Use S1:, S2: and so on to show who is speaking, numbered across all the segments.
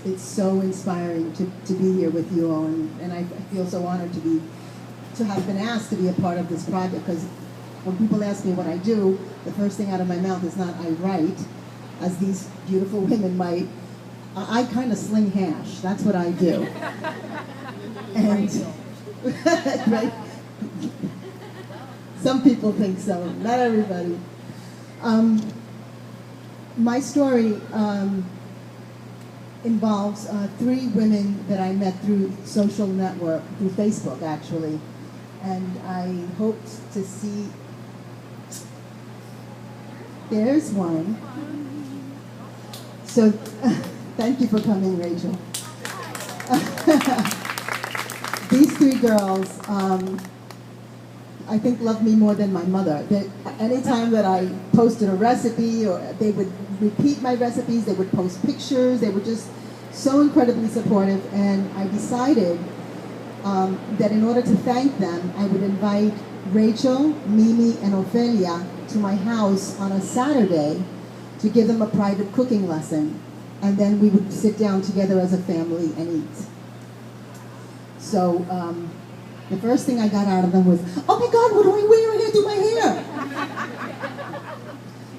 S1: it's so inspiring to be here with you all, and I feel so honored to have been asked to be a part of this project, because when people ask me what I do, the first thing out of my mouth is not I write, as these beautiful women might. I kind of sling hash. That's what I do. And right? Some people think so, not everybody. My story involves 3 women that I met through social network, through Facebook actually, and I hoped to see. There's one. So, thank you for coming, Rachel. These 3 girls, I think, love me more than my mother. Anytime that I posted a recipe, or they would repeat my recipes, they would post pictures, they were just so incredibly supportive, and I decided that in order to thank them, I would invite Rachel, Mimi, and Ophelia to my house on a Saturday to give them a private cooking lesson, and then we would sit down together as a family and eat. So the first thing I got out of them was, oh my God, what do I wear? I gotta do my hair.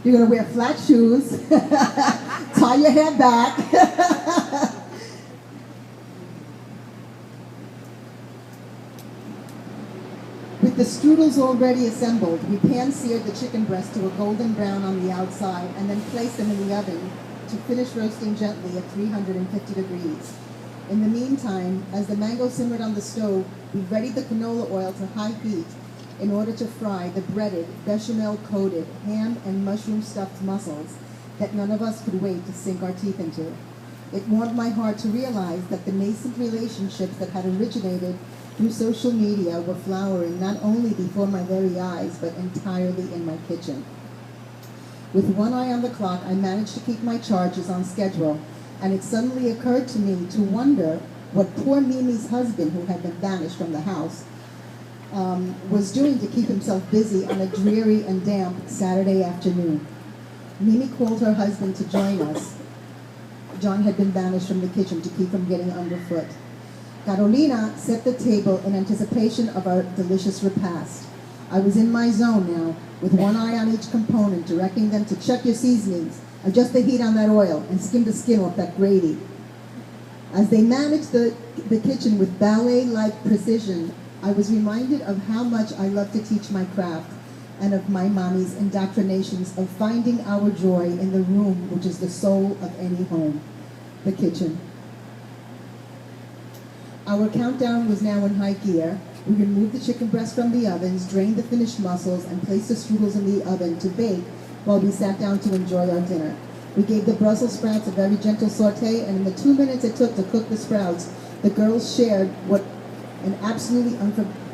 S1: You're gonna wear flat shoes, tie your hair back. With the strudels already assembled, we pan-seared the chicken breast to a golden brown on the outside and then placed them in the oven to finish roasting gently at 350 degrees. In the meantime, as the mango simmered on the stove, we readied the canola oil to high heat in order to fry the breaded, bechamel-coated, ham and mushroom-stuffed mussels that none of us could wait to sink our teeth into. It warmed my heart to realize that the nascent relationships that had originated through social media were flowering not only before my very eyes, but entirely in my kitchen. With one eye on the clock, I managed to keep my charges on schedule, and it suddenly occurred to me to wonder what poor Mimi's husband, who had been banished from the house, was doing to keep himself busy on a dreary and damp Saturday afternoon. Mimi called her husband to join us. John had been banished from the kitchen to keep from getting underfoot. Carolina set the table in anticipation of our delicious repast. I was in my zone now, with one eye on each component, directing them to check your seasonings, adjust the heat on that oil, and skim the skin off that gravy. As they managed the kitchen with ballet-like precision, I was reminded of how much I love to teach my craft and of my mommy's indoctrinations of finding our joy in the room which is the soul of any home, the kitchen. Our countdown was now in high gear. We removed the chicken breast from the ovens, drained the finished mussels, and placed the strudels in the oven to bake while we sat down to enjoy our dinner. We gave the Brussels sprouts a very gentle saute, and in the 2 minutes it took to cook the sprouts, the girls shared what an absolutely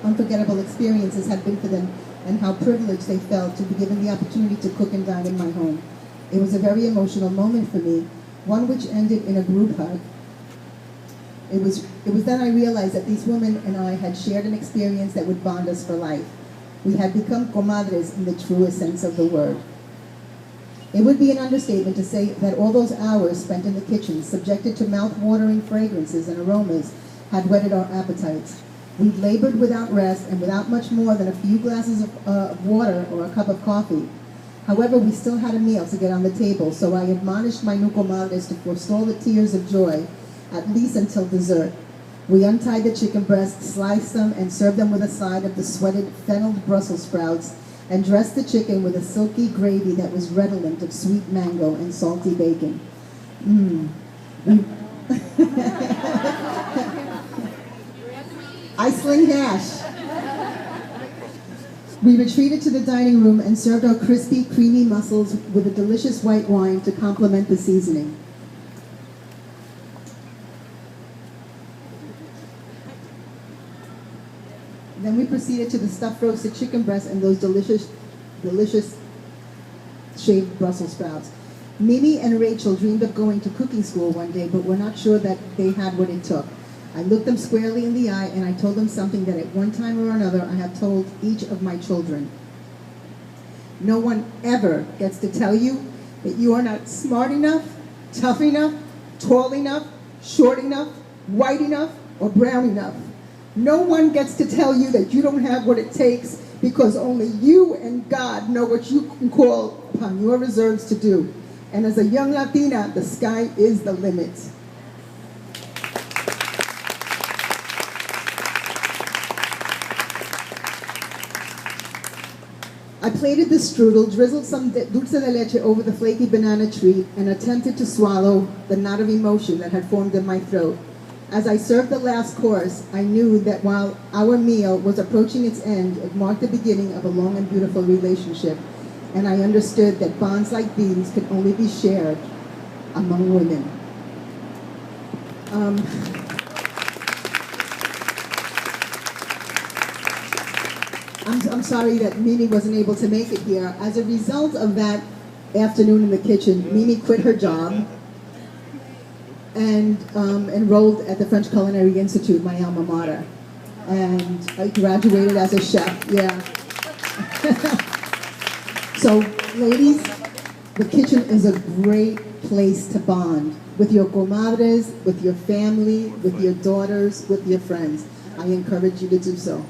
S1: unforgettable experiences had been for them and how privileged they felt to be given the opportunity to cook and dine in my home. It was a very emotional moment for me, one which ended in a group hug. It was then I realized that these women and I had shared an experience that would bond us for life. We had become comadres in the truest sense of the word. It would be an understatement to say that all those hours spent in the kitchen, subjected to mouth-watering fragrances and aromas, had whetted our appetites. We labored without rest and without much more than a few glasses of water or a cup of coffee. However, we still had a meal to get on the table, so I admonished my new comadres to forestall the tears of joy, at least until dessert. We untied the chicken breasts, sliced them, and served them with a side of the sweated, fennelled Brussels sprouts, and dressed the chicken with a silky gravy that was redolent of sweet mango and salty bacon. I sling hash. We retreated to the dining room and served our crispy, creamy mussels with a delicious white wine to complement the seasoning. Then we proceeded to the stuffed roasted chicken breast and those delicious shaved Brussels sprouts. Mimi and Rachel dreamed of going to cooking school one day, but were not sure that they had what it took. I looked them squarely in the eye and I told them something that at one time or another I have told each of my children. No one ever gets to tell you that you are not smart enough, tough enough, tall enough,
S2: short enough, white enough, or brown enough. No one gets to tell you that you don't have what it takes, because only you and God know what you can call upon your reserves to do. And as a young Latina, the sky is the limit. I plated the strudel, drizzled some dulce de leche over the flaky banana treat, and attempted to swallow the knot of emotion that had formed in my throat. As I served the last course, I knew that while our meal was approaching its end, it marked the beginning of a long and beautiful relationship. And I understood that bonds like these could only be shared among women. I'm sorry that Mimi wasn't able to make it here. As a result of that afternoon in the kitchen, Mimi quit her job and enrolled at the French Culinary Institute, my alma mater. And I graduated as a chef, yeah. So, ladies, the kitchen is a great place to bond with your comadres, with your family, with your daughters, with your friends. I encourage you to do so.